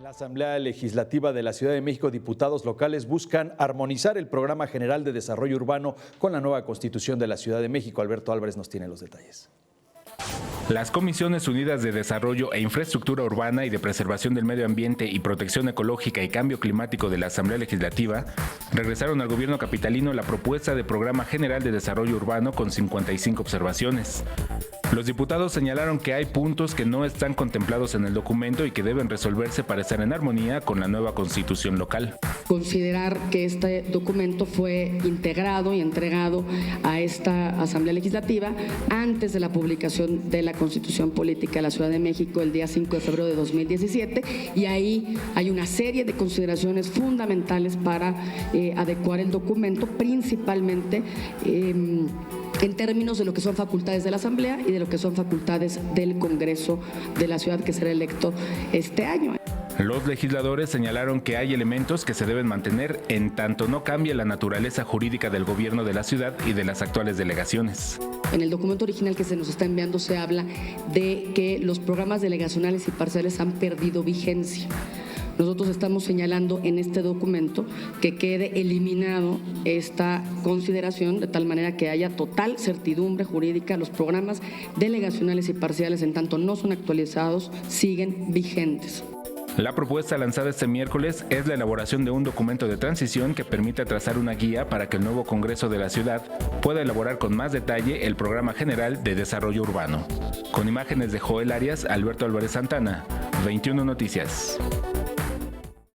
La Asamblea Legislativa de la Ciudad de México, diputados locales buscan armonizar el Programa General de Desarrollo Urbano con la nueva Constitución de la Ciudad de México. Alberto Álvarez nos tiene los detalles. Las Comisiones Unidas de Desarrollo e Infraestructura Urbana y de Preservación del Medio Ambiente y Protección Ecológica y Cambio Climático de la Asamblea Legislativa regresaron al gobierno capitalino la propuesta de Programa General de Desarrollo Urbano con 55 observaciones. Los diputados señalaron que hay puntos que no están contemplados en el documento y que deben resolverse para estar en armonía con la nueva Constitución local. Considerar que este documento fue integrado y entregado a esta Asamblea Legislativa antes de la publicación de la Constitución Política de la Ciudad de México el día 5 de febrero de 2017, y ahí hay una serie de consideraciones fundamentales para adecuar el documento, principalmente en términos de lo que son facultades de la Asamblea y de lo que son facultades del Congreso de la Ciudad, que será electo este año. Los legisladores señalaron que hay elementos que se deben mantener en tanto no cambie la naturaleza jurídica del gobierno de la ciudad y de las actuales delegaciones. En el documento original que se nos está enviando se habla de que los programas delegacionales y parciales han perdido vigencia. Nosotros estamos señalando en este documento que quede eliminado esta consideración de tal manera que haya total certidumbre jurídica. Los programas delegacionales y parciales, en tanto no son actualizados, siguen vigentes. La propuesta lanzada este miércoles es la elaboración de un documento de transición que permita trazar una guía para que el nuevo Congreso de la ciudad pueda elaborar con más detalle el Programa General de Desarrollo Urbano. Con imágenes de Joel Arias, Alberto Álvarez Santana, 21 Noticias.